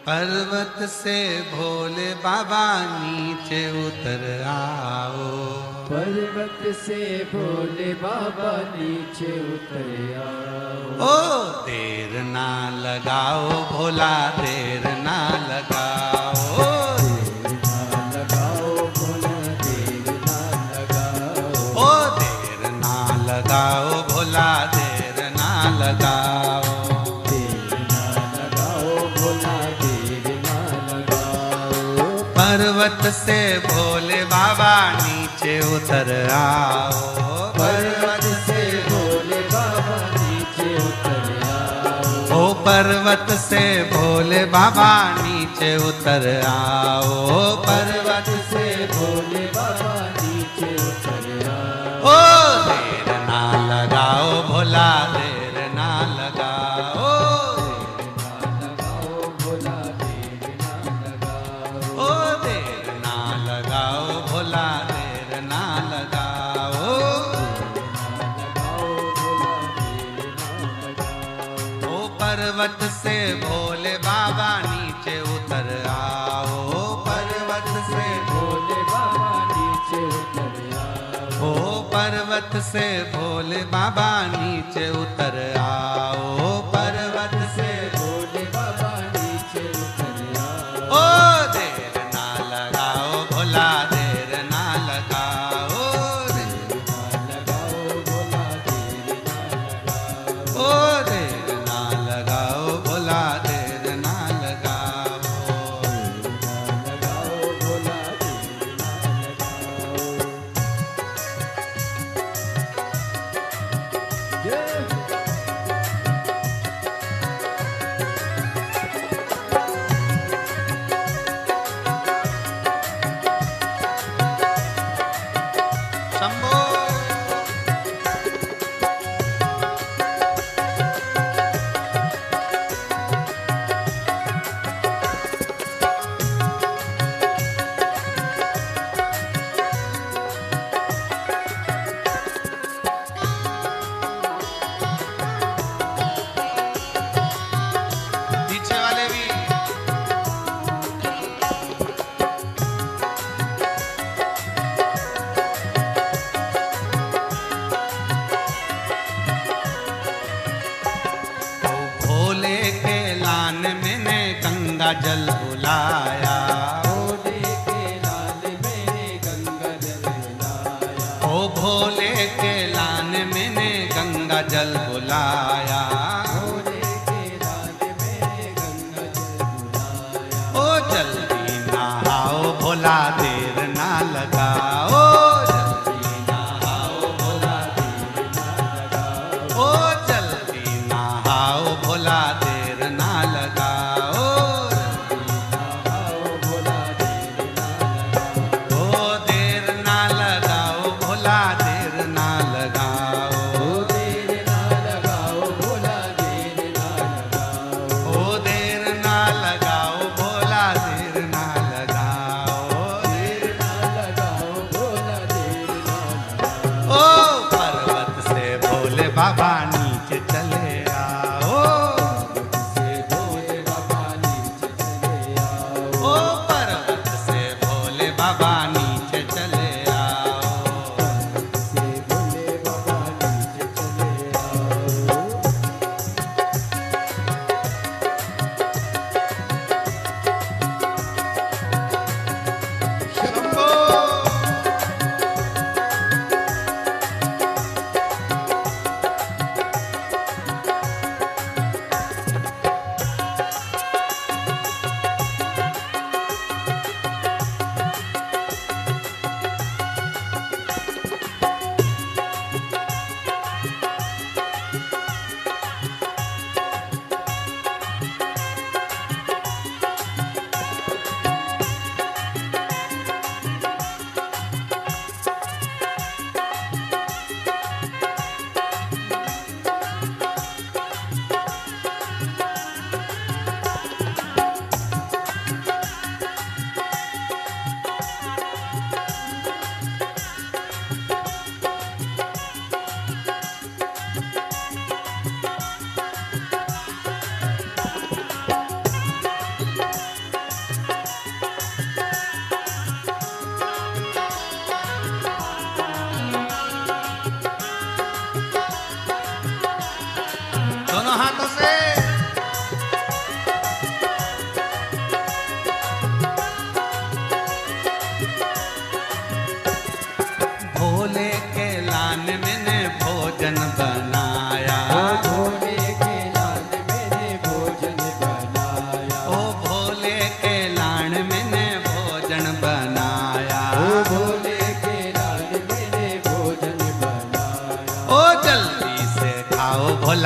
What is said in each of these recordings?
पर्वत से भोले बाबा नीचे उतर आओ। पर्वत से भोले बाबा नीचे उतर आओ। ओ देर ना लगाओ भोला, देर ना लगाओ। देर ना लगाओ भोला, देर ना लगाओ। ओ देर ना लगाओ भोला, देर ना लगाओ। पर्वत से भोले बाबा नीचे उतर आओ। पर्वत से भोले बाबा नीचे उतर आओ। ओ पर्वत से भोले बाबा नीचे उतर आओ। पर्वत से भोले बाबा नीचे उतर आओ। ओ देर ना लगाओ भोला, देर ना लगाओ। पर्वत से भोले बाबा नीचे उतर आओ। पर्वत से भोले बाबा नीचे उतर आओ। ओ पर्वत से भोले बाबा नीचे उतर आओ। पर्वत से भोले बाबा नीचे उतर आओ। ओ देर ना लगाओ भोला, देर ना लगाओ। देर ना लगाओ भोला, देर ना लगाओ। ओ देर ना लगाओ भोला, देर ना लगाओ। लगाओ भोला, देर ना लगाओ। शंभो पीछे वाले भी। भोले के लान मैंने गंगा जल बुलाया। भोले के लाल मैंने गंगा जल बुलाया। ओ भोले के लान मैंने गंगा जल बुलाया। भोले के लाल मैंने गंगा जल बुलाया। ओ जल्दी नहाओ भोला, देर ना लगाओ। जल्दी नहाओ भोला, देर ना लगाओ। ओ जल्दी नहाओ भोला, देर ना लगाओ। आओ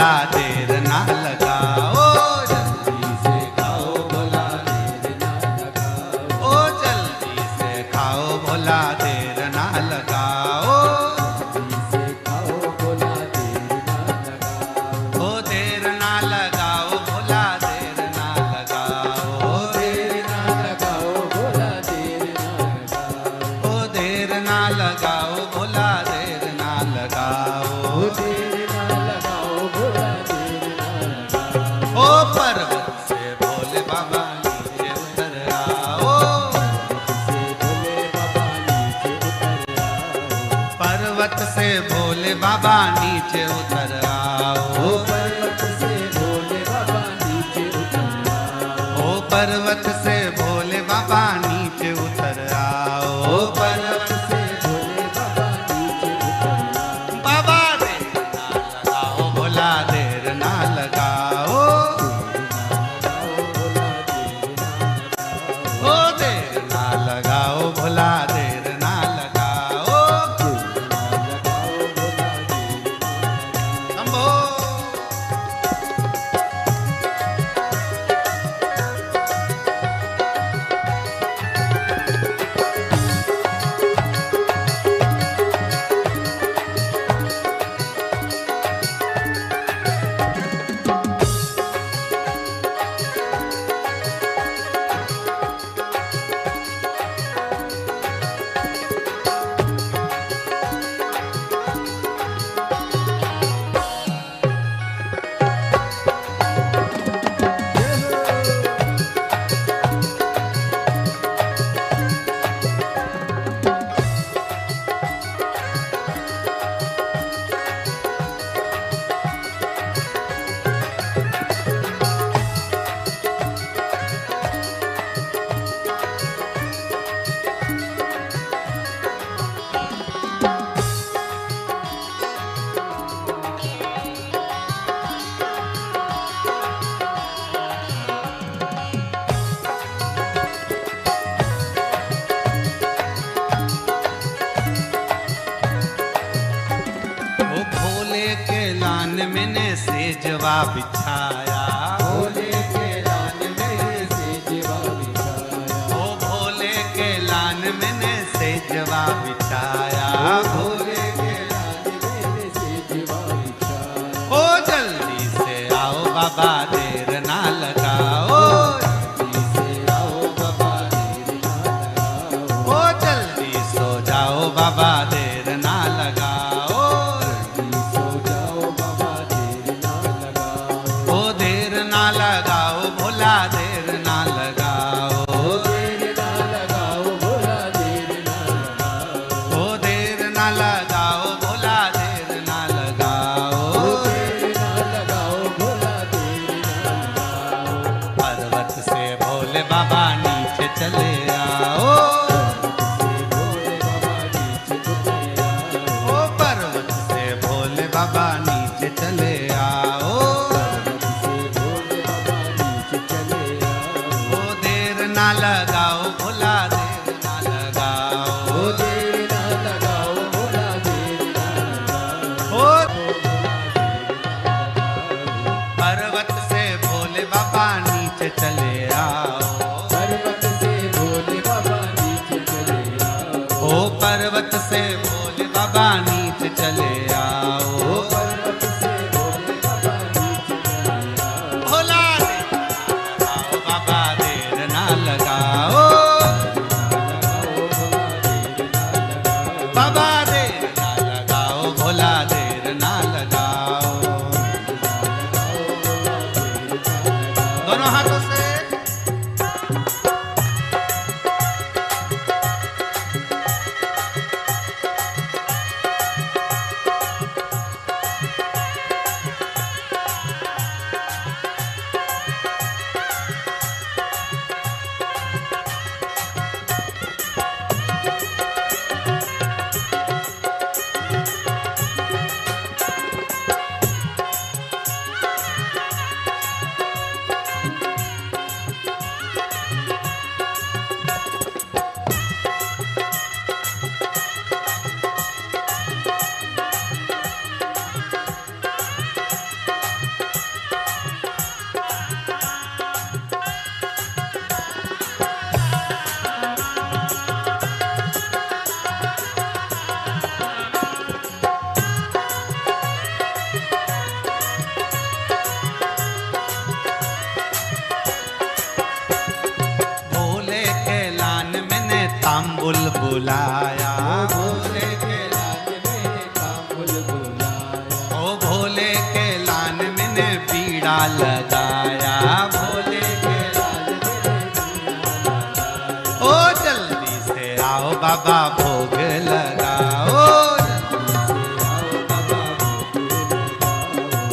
भोला देर ना लगाओ, जल्दी से खाओ भोला देर ना लगाओ। ओ जल्दी से खाओ भोला देर ना लगाओ, जल्दी से खाओ भोला देर ना लगाओ। ओ देर ना लगाओ भोला देर ना लगाओ, देर ना लगाओ भोला देर ना लगाओ। ओ देर ना लगाओ भोला देर ना लगाओ, देर ना लगाओ भोला देर ना लगाओ। ओ पर्वत से भोले बाबा नीचे उतर आओ, से भोले बाबा नीचे उतर आओ। पर्वत से भोले बाबा नीचे उतर आओ, पर्वत से भोले बाबा नीचे उतर आओ। ओ पर्वत से भोले बाबा नीचे उतर आओ, पर्वत से भोले बाबा नीचे उतर आओ। बाबा देर ना लगाओ भोला देर ना लगाओ, ओ देर ना लगाओ भोला देर ना लगाओ, शंभो। ओ भोले के लान मैंने सेजवा बिछाया, भोले के लान में से जीवा बिछाया। ओ भोले के लान मैंने सेजवा बिछाया, भोले के लान में से जीवा बिछाया। ओ जल्दी से आओ बाबा देर ना लगाओ, जल्दी से आओ बाबा देर ना लगाओ। ओ जल्दी सो जाओ बाबा देर ना लगाओ, जल्दी सो जाओ बाबा देर ना लगाओ। ओ देर ना लगाओ भोला देर ना लगाओ, देर ना लगाओ भोला देर ना लगाओ। ओ देर ना लगाओ भोला देर ना लगाओ, देर ना लगाओ भोला देर ना लगाओ। पर्वत से भोले बाबा नीचे चले आओ, से भोले बाबा नीचे उतर आओ। ओ पर्वत से भोले बाबा नीचे चले आओ, से भोले बाबा नीचे चले आओ। ओ देर ना लगाओ भोला देर ना लगाओ, देर ना लगाओ भोला देर ना लगाओ। ओ पर्वत से भोले बाबा नीचे चले आओ, पर्वत से भोले बाबा नीचे चले आओ। ओ पर्वत से भोले बाबा नीचे चले आओ, पर्वत से भोले बाबा नीचे चले आओ। भोला देर ना लगाओ बाबा देर ना लगाओ, बाबा देर ना लगाओ भोला देर ना लगाओ, दोनों हाथों से बुलबुलाया भोले के ओ भोले के लान मैंने बीड़ा लगाया भोले के ओ जल्दी से आओ बाबा भोग लगाओ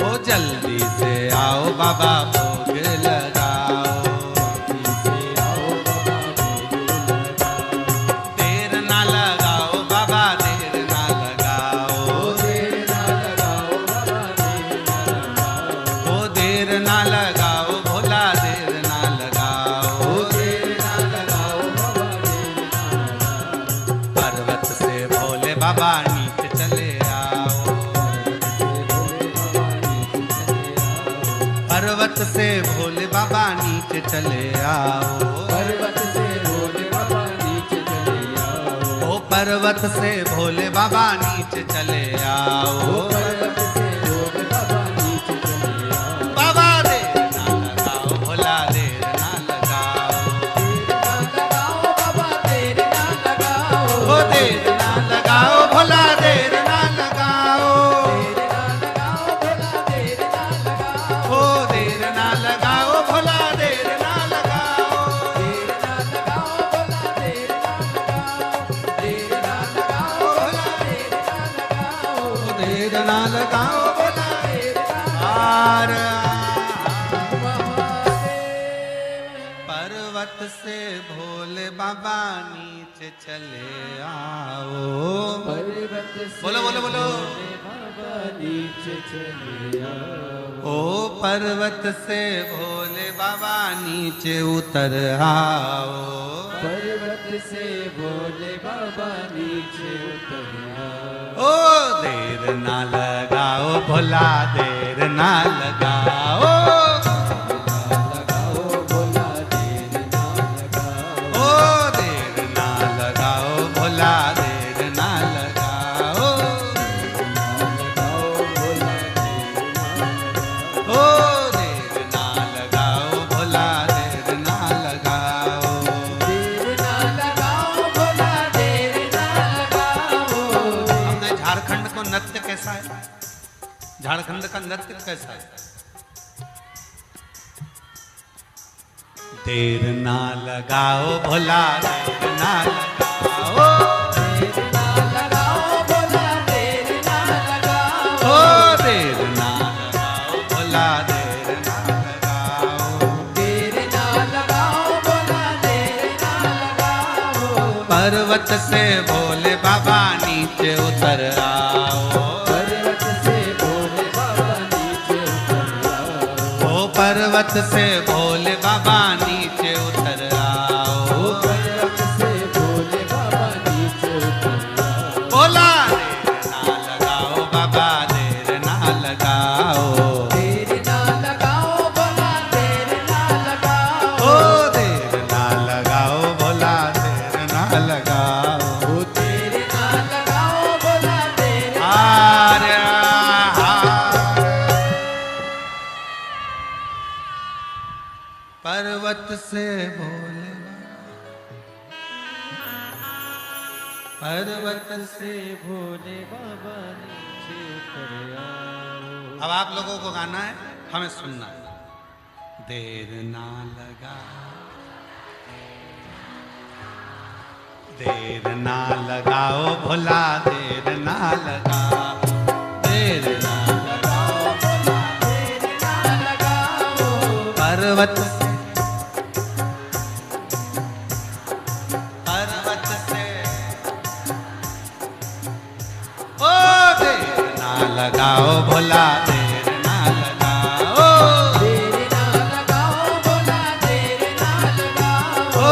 ओ जल्दी से आओ बाबा भोग लगाओ देर ना लगाओ बाबा देर ना लगाओ ओ देर ना लगाओ भोला देर ना लगाओ पर्वत से भोले बाबा नीचे चले आओ पर्वत से भोले बाबा नीचे चले आओ ओ पर्वत से भोले बाबा नीचे चले आओ बाबा देर ना लगाओ भोला देर ना लगाओ ओ देर ना लगाओ भोला देर ना लगाओ ओ देर ना लगाओ भोला देर ना लगाओ ओ देर ना लगाओ भोला आर पर्वत से भोले बाबा नीचे चले आओ बोलो बोलो बोलो ओ पर्वत से भोले बाबा नीचे उतर आओ पर्वत से भोले बाबा नीचे उतर ओ देर ना लगाओ भोला देर ना लगाओ भोला देर ना लगाओ ओ देर ना लगाओ भोला देर ना लगाओ ओ देर ना लगाओ भोला देर ना लगाओ हमने झारखंड को नृत्य कैसा है झारखंड का नृत्य कैसा है देर ना लगाओ भोला देर ना लगाओ ओ देर ना लगाओ भोला देर ना लगाओ पर्वत से भोले बाबा नीचे उतर आओ ओ पर्वत से भोले बाबा नीचे उतर आओ बोला देर ना लगाओ बाबा देर ना लगाओ ओ देर ना लगाओ भोला देर ना लगाओ आर्या पर्वत से भोले पर्वत से भोले बाबा नीचे उतर आओ अब आप लोगों को गाना है हमें सुनना है देर ना लगा देर ना लगाओ भोला देर ना लगाओ देर ना लगाओ भोला देर ना लगाओ पर्वत से ओ देर ना लगाओ भोला देर ना लगाओ ओ देर ना लगाओ भोला ओ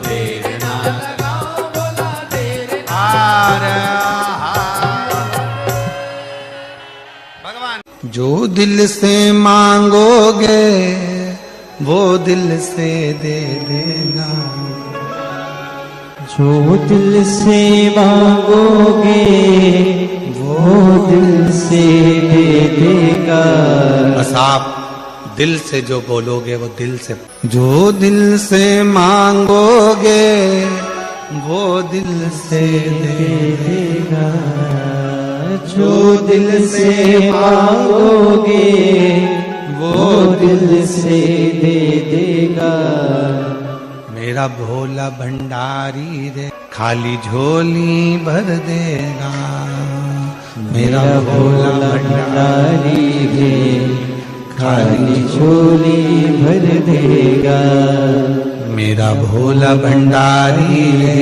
देर ना लगाओ भगवान जो दिल से मांगोगे वो दिल से दे देगा जो दिल से मांगोगे वो दिल से दे देगा। बस आप दिल से जो बोलोगे वो दिल से, जो दिल से मांगोगे वो दिल से दे देगा, जो दिल से मांगोगे वो दिल से दे देगा। मेरा भोला भंडारी रे खाली झोली भर देगा, मेरा भोला भंडारी रे खाली झोली भर देगा। मेरा भोला भंडारी रे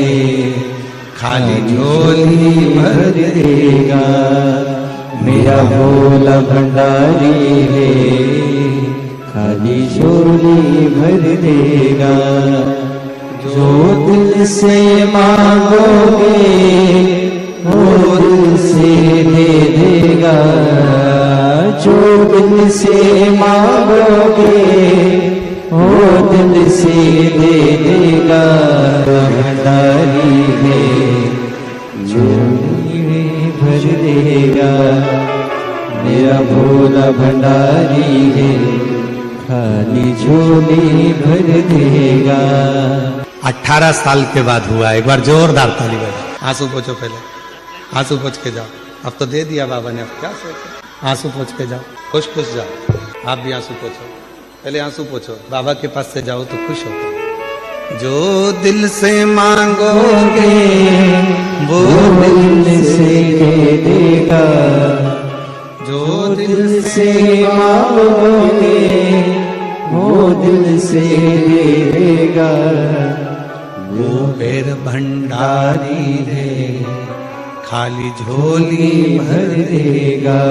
खाली झोली भर देगा। मेरा भोला भंडारी रे खाली झोली भर देगा। जो दिल से मांगोगे वो दिल से दे देगा, जो दिल से मांगोगे वो दिल से दे देगा। भंडारी है झोली भर देगा, मेरा भोला भंडारी है खाली झोली भर देगा। 18 साल के बाद हुआ। एक बार जोरदार ताली बजा। आंसू पोछो, पहले आंसू पोछ के जाओ। अब तो दे दिया बाबा ने, अब क्या सोचो। आंसू पोछ के जाओ, खुश खुश जाओ। आप भी आंसू पोछो, पहले आंसू पोछो। बाबा के पास से जाओ तो खुश होते। जो दिल से मांगोगे वो दिल से दे देगा, जो दिल से मांगोगे वो दिल से दे देगा। वो बेर भंडारी रे खाली झोली भर देगा।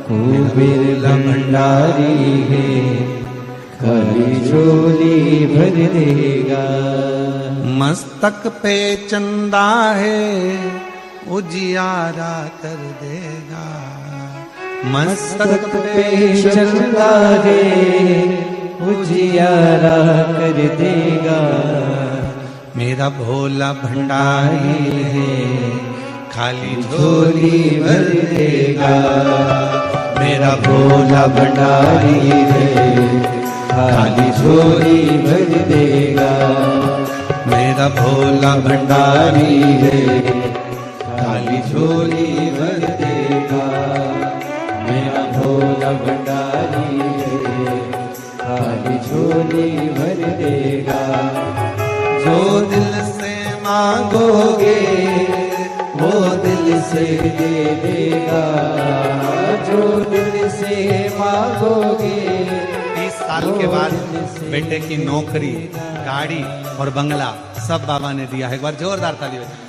कुबेर भंडारी है खाली झोली भर देगा। मस्तक पे चंदा है उजियारा कर देगा, मस्तक पे चंदा है उजियारा कर देगा। मेरा भोला भंडारी है खाली झोली भर देगा। मेरा भोला भंडारी है खाली झोली भर देगा। मेरा भोला भंडारी है खाली झोली भर देगा। मेरा भोला भंडारी है खाली झोली भर देगा। जो दिल से मांगोगे वो दिल से दे देगा, जो दिल से मांगोगे। 30 साल के बाद बेटे की नौकरी, गाड़ी और बंगला सब बाबा ने दिया है। एक बार जोरदार ताली बजाओ।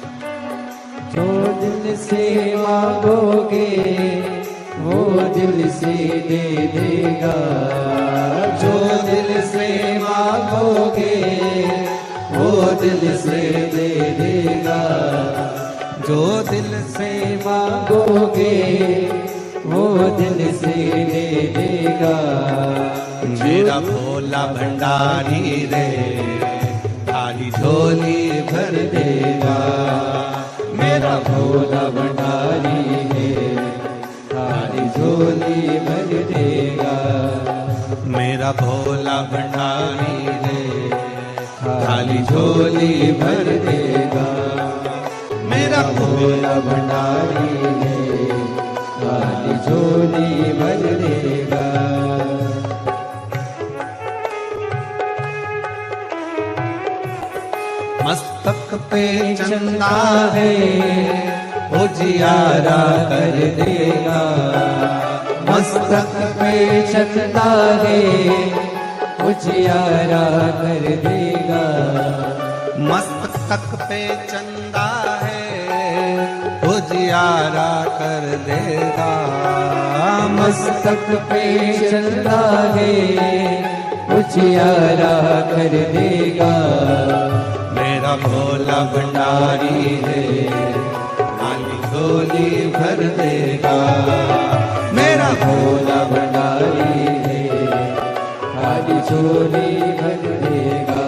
जो दिल से मांगोगे वो दिल से दे देगा, जो दिल से मांगोगे वो दिल से दे देगा। जो दिल से मांगोगे वो दिल से दे देगा। मेरा भोला भंडारी रे खाली झोली भर देगा। मेरा भोला भंडारी है खाली झोली भर देगा। मेरा भोला भंडारी रे खाली झोली भर देगा। मेरा भोला भंडारी है खाली झोली भर देगा। मस्तक पे चंदा है उजियारा कर देगा, मस्तक पे चंदा है उजियारा कर देगा। मस्तक पे चंदा है उजियारा कर देगा। मस्तक पे चंदा है उजियारा कर देगा। मेरा भोला भंडारी है खाली झोली भर देगा। मेरा भोला भंडारी है खाली झोली भर देगा।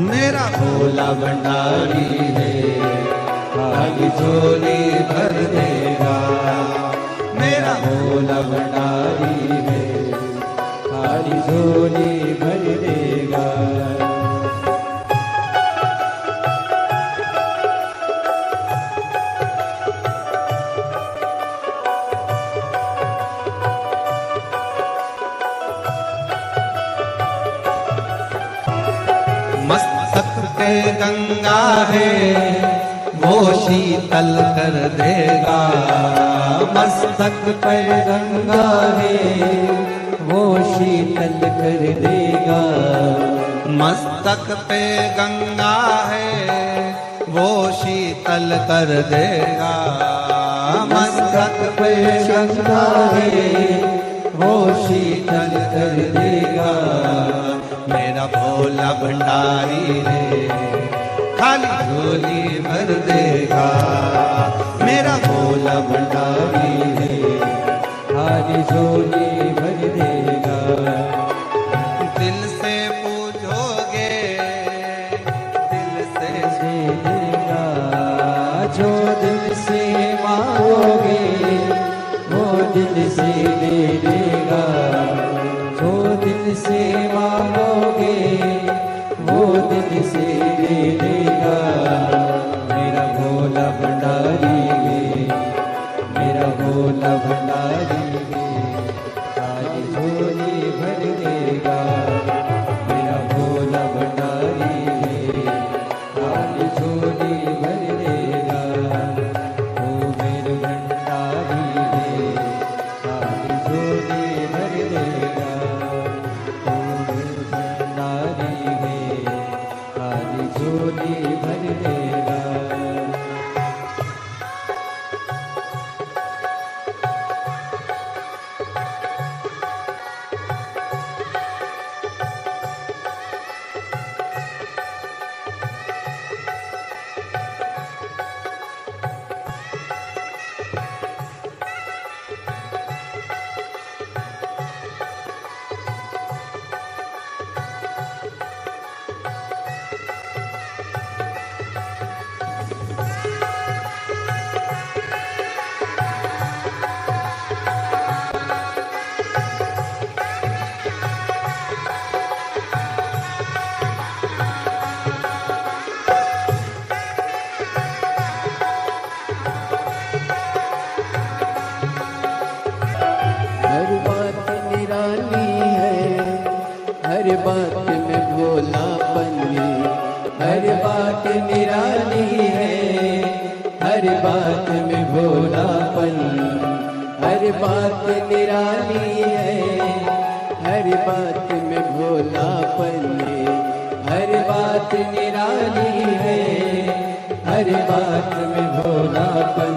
मेरा भोला भंडारी है खाली झोली भर देगा। मेरा भोला भंडारी है खाली झोली भर देगा। मस्तक पे गंगा है वो शीतल कर देगा। मस्तक पर गंगा है वो शीतल कर देगा। मस्तक पे गंगा है वो शीतल कर देगा। मस्तक पे गंगा है वो शीतल कर देगा। मेरा भोला भंडारी है खाली झोली भर देगा। मेरा भोला भंडारी है खाली झोली भर देगा। दिल से पूछोगे दिल से देगा। जो दिल से मांगोगे वो दिल से दे देगा। जो दिल से मांगोगे वो दिल से दे देगा। मेरा भोला भंडारी है, मेरा भोला भंडारी है, खाली झोली भर देगा। मेरा भोला भंडारी है, खाली झोली भर देगा। ओ मेरे भंडारी है, खाली झोली भर देगा। ओ मेरे भंडारी है, खाली झोली भर देगा। हर बात निराली है, हर बात में भोलापन है। हर बात निराली है, हर बात में भोलापन। हर बात निराली है, हर बात में भोलापन है। हर बात निराली है, हर बात में भोलापन।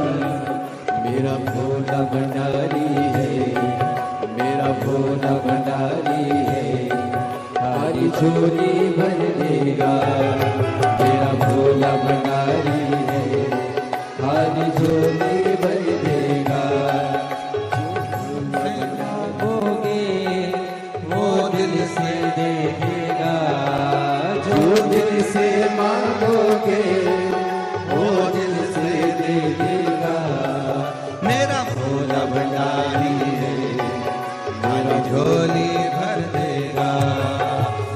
मेरा भोला भंडारी है, मेरा भोला भंडारी है, खाली झोली भर देगा। मेरा भोला भंडारी है, खाली झोली भर देगा। मांगोगे वो दिल से दे देगा। जो दिल से मांगोगे वो दिल से दे देगा। मेरा भोला भंडारी है खाली झोली भर देगा।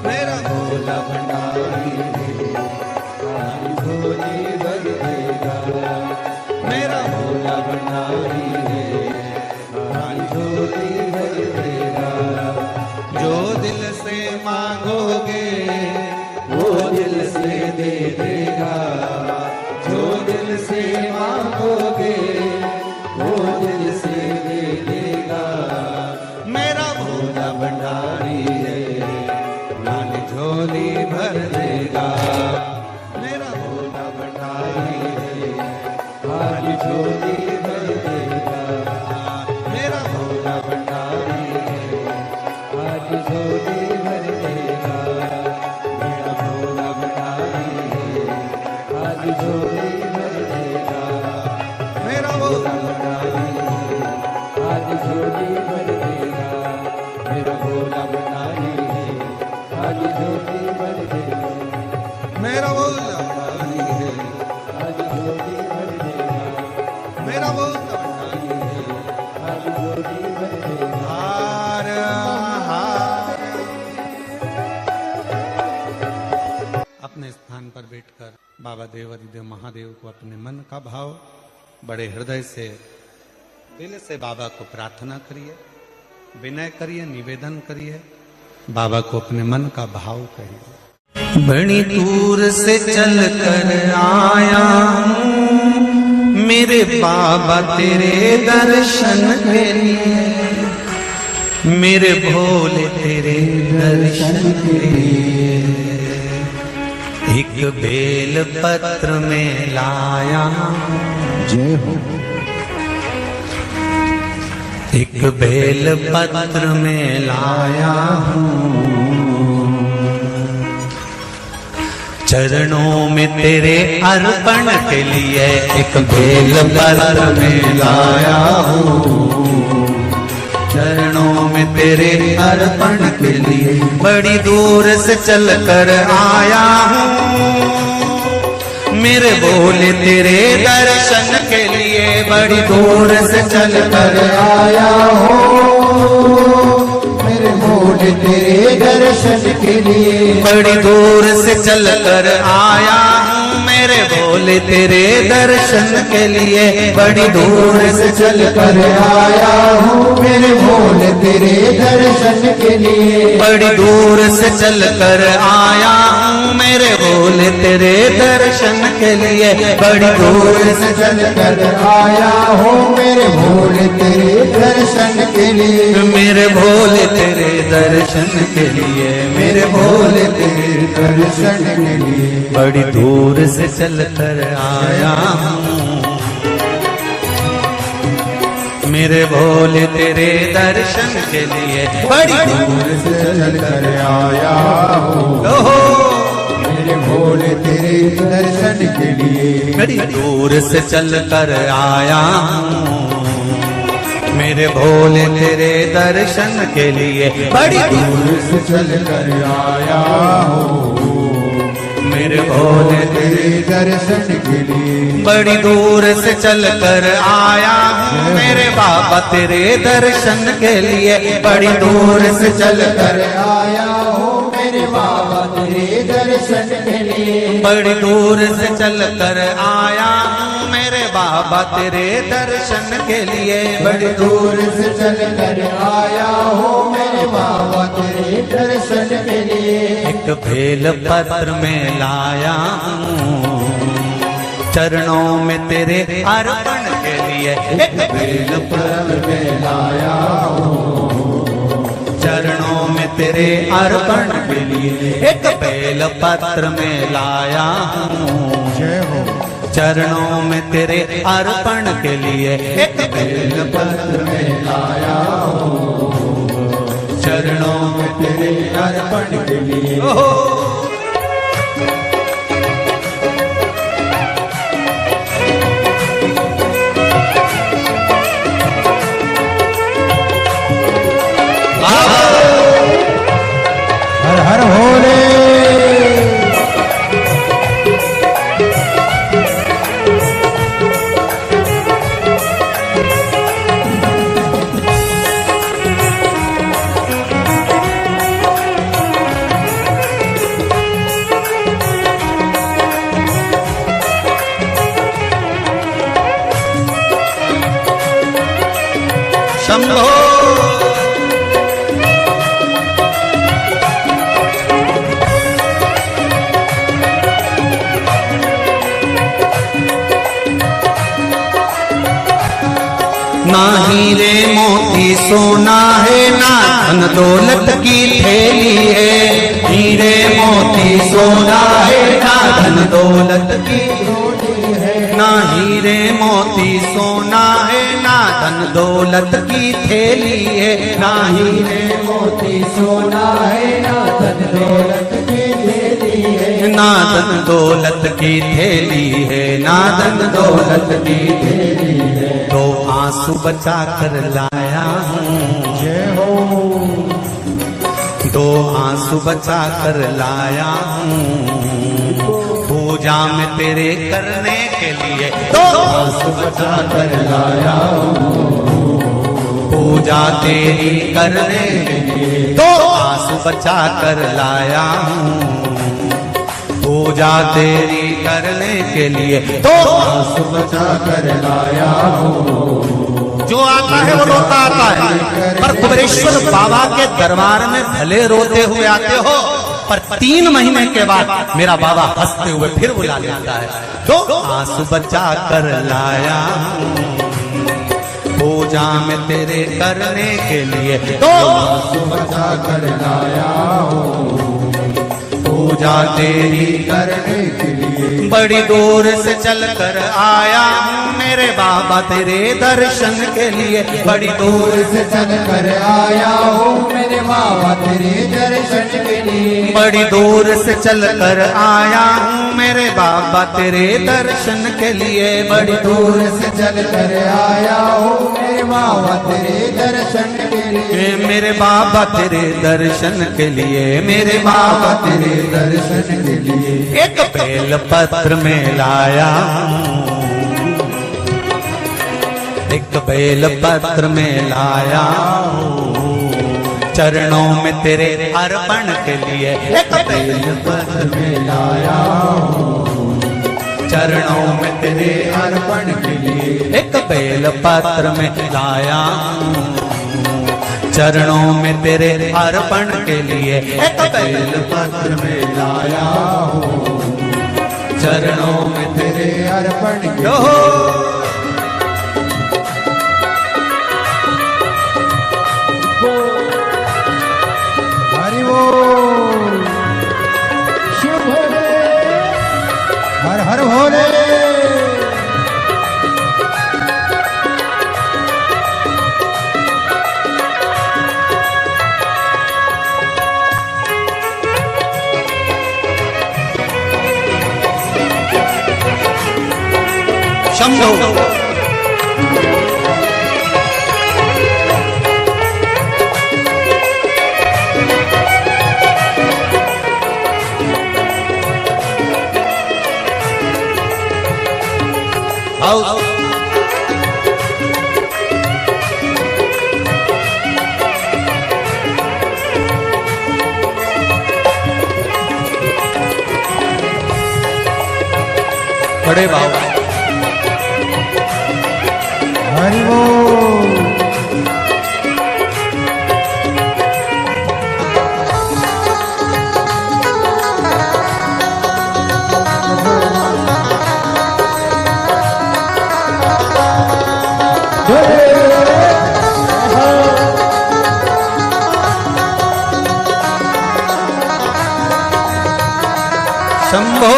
मेरा भोला भंडारी है खाली झोली भर देगा। मेरा भोला भंडारी है खाली झोली भर देगा। जो दिल से मांगोगे वो दिल से दे देगा। जो दिल से मांगोगे वो दिल से दे देगा। मेरा भोला बाबा देवादिदेव महादेव को अपने मन का भाव बड़े हृदय से, दिल से बाबा को प्रार्थना करिए, विनय करिए, निवेदन करिए, बाबा को अपने मन का भाव कहिए। बड़ी दूर से चल कर आया हूँ मेरे बाबा तेरे दर्शन के लिए, मेरे भोले तेरे दर्शन के लिए। एक बेल पत्र में लाया, जय हो। एक बेल पत्र में लाया हूँ, चरणों में तेरे अर्पण के लिए। एक बेल पत्र में लाया हूँ, चरणों में तेरे अर्पण के लिए। बड़ी दूर से चल कर आया हूँ मेरे भोले तेरे दर्शन के लिए। बड़ी दूर से चल कर आया हूँ मेरे भोले तेरे दर्शन के लिए। बड़ी दूर से चल कर आया हूँ मेरे भोले तेरे दर्शन के लिए। बड़ी दूर से चल कर आया हूँ मेरे भोले तेरे दर्शन के लिए। बड़ी दूर से चल कर आया हूँ मेरे भोले तेरे दर्शन के लिए। बड़ी दूर से चल कर आया हूँ मेरे भोले तेरे दर्शन के लिए। मेरे भोले तेरे दर्शन के लिए, मेरे भोले तेरे दर्शन के लिए। बड़ी दूर से चल कर आया हूँ मेरे भोले तेरे दर्शन के लिए। बड़ी दूर से चल कर आया हूँ मेरे भोले तेरे दर्शन के लिए। बड़ी दूर से चल कर आया हूँ मेरे भोले तेरे दर्शन के लिए। बड़ी दूर से चल कर आया हूँ मेरे भोले तेरे दर्शन के लिए। बड़ी दूर से चल कर आया हूँ मेरे बाबा तेरे दर्शन के लिए। बड़ी दूर से चल कर आया हूँ मेरे बाबा तेरे दर्शन के लिए। बड़ी दूर से चल कर आया हूँ मेरे बाबा तेरे दर्शन के लिए। बड़ी दूर से चल कर आया हूँ मेरे बाबा तेरे दर्शन के लिए। एक बेल पत्र में लाया हूँ चरणों में तेरे अर्पण के लिए। एक बेल पत्र में लाया हूँ चरणों में तेरे अर्पण के लिए। एक बेल पत्र में लाया हूँ जय हो। चरणों में तेरे अर्पण के लिए। एक बेल पत्र में लाया हूँ चरणों में तेरे अर्पण के लिए। हर हर भोले। शंभो ना हीरे मोती सोना है ना धन दौलत की थैली है। हीरे मोती सोना है ना धन दौलत की ना हीरे मोती सोना है ना धन दौलत की थैली है। ना हीरे मोती सोना है ना धन दौलत की थैली है। ना धन दौलत की थैली है, ना धन दौलत की थैली है। तो आंसू बचा कर लाया हूँ जय हो। दो आंसू बचा कर लाया हूँ पूजा में तेरे करने के लिए। दो आंसू बचा कर लाया हूँ पूजा तेरी करने के लिए। दो आंसू बचा कर लाया हूँ पूजा तेरी करने के लिए तो आंसू बचा कर लाया हूँ। जो आता है वो रोता आता है, पर कुबेरेश्वर बाबा के दरबार में भले रोते हुए आते हो, पर 3 महीने के बाद मेरा बाबा हंसते हुए फिर बुला लेता है। तो आंसू बचा कर लाया पूजा में तेरे करने के लिए तो आंसू बचा कर लाया हूँ, पूजा तेरी करने के लिए। बड़ी दूर से चल कर आया हूँ मेरे बाबा तेरे दर्शन के लिए। बड़ी दूर से चल कर आया हूँ मेरे बाबा तेरे दर्शन के लिए। बड़ी दूर से चल कर आया हूँ मेरे बाबा तेरे दर्शन के लिए। बड़ी दूर से चल कर आया हूँ मेरे बाबा तेरे दर्शन के लिए। मेरे बाबा तेरे दर्शन के लिए, मेरे बाबा तेरे दर्शन के लिए। एक बेल पत्र में लाया एक बेल पत्र में लाया चरणों में तेरे अर्पण के लिए। एक बेल पत्र में लाया चरणों में तेरे अर्पण के लिए। एक बेल पत्र में लाया चरणों में तेरे अर्पण के लिए। एक बेल पत्र में लाया हूँ चरणों में तेरे अर्पण के लिए। हरि बोल शिव भोले हर हर भोले। शंभो बड़े बाबा हरि बोल। शंभो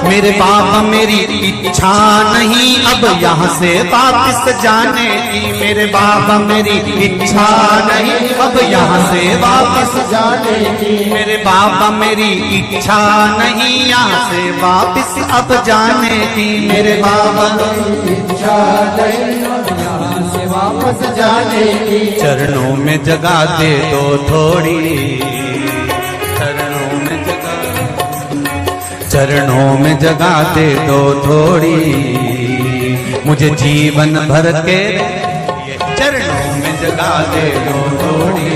मेरे बाबा मेरी इच्छा नहीं अब यहाँ से वापस जाने की। मेरे बाबा मेरी इच्छा नहीं अब यहाँ से वापस जाने की। मेरे बाबा मेरी इच्छा नहीं यहाँ से वापस अब जाने की। मेरे बाबा इच्छा नहीं यहाँ से वापस जाने की। चरणों में जगह दे दो थोड़ी, चरणों में जगह दे दो थोड़ी, मुझे जीवन भर के चरणों में जगह दे दो थोड़ी,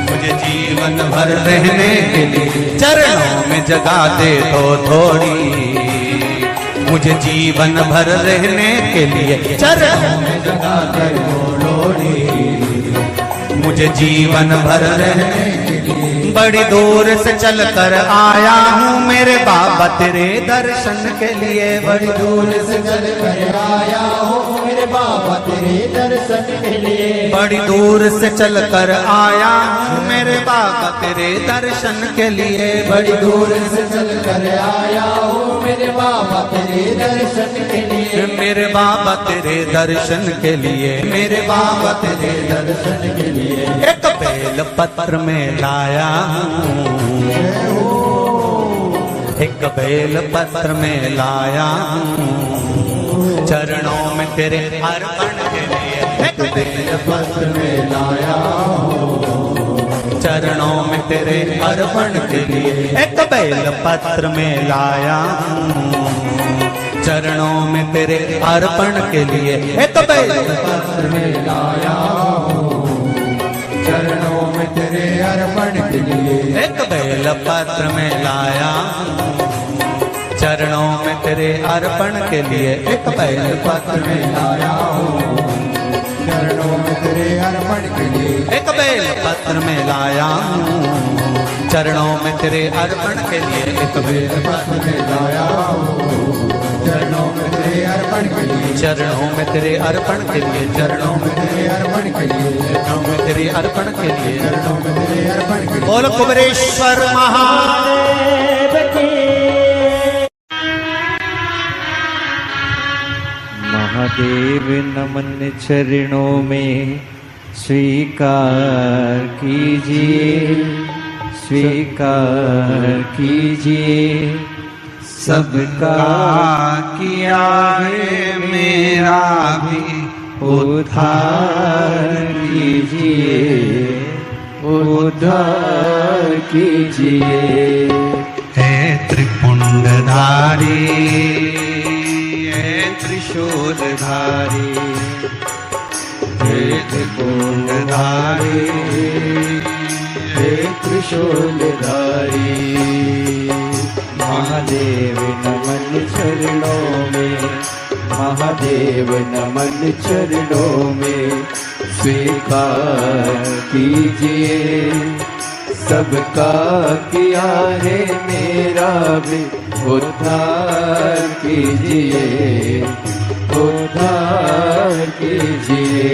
मुझे जीवन भर रहने के लिए चरणों में जगह दे दो थोड़ी, मुझे जीवन भर रहने के लिए चरणों में जगह दे दो थोड़ी, मुझे जीवन भर रहने के लिए। बड़ी दूर से चल कर आया हूँ मेरे बाबा तेरे दर्शन के लिए। बड़ी दूर से चल कर आया हूँ मेरे बाबा तेरे दर्शन के लिए। बड़ी दूर से चल कर आया हूँ मेरे बाबा तेरे दर्शन के लिए। बड़ी दूर से चल कर आया हूँ मेरे बाबा तेरे दर्शन के लिए। मेरे बाबा तेरे दर्शन के लिए, मेरे बाबा तेरे दर्शन के लिए। एक बेल पत्र में लाया हूँ एक बेल पत्र में लाया हूँ चरणों में तेरे अर्पण के लिए। एक बेल पत्र में लाया चरणों में तेरे अर्पण के लिए। एक बेल पत्र में लाया हूँ चरणों में तेरे अर्पण के लिए। एक बेल पत्र में लाया चरणों में तेरे अर्पण के लिए। एक बेल पत्र में लाया चरणों में तेरे अर्पण के लिए। एक बेल पत्र में लाया चरणों में तेरे अर्पण के लिए। एक बेल पत्र में लाया चरणों में तेरे अर्पण के लिए। एक बेल पत्र में लाया चरणों में तेरे अर्पण के लिए। चरणों में तेरे अर्पण के लिए। चरणों में तेरे अर्पण के लिए। चरणों में तेरे अर्पण के लिए। चरणों में तेरे अर्पण के लिए। बोल कुबेरेश्वर महादेव की। महादेव नमन चरणों में स्वीकार कीजिए, स्वीकार कीजिए। सबका किया है मेरा भी उद्धार कीजिए, उद्धार कीजिए। हे त्रिपुंडधारी, हे त्रिशूलधारी, हे त्रिपुंडधारी, हे त्रिशूलधारी। महादेव नमन चरणों में, महादेव नमन चरणों में स्वीकार कीजिए। सबका किया है मेरा भी उद्धार कीजिए, उद्धार कीजिए।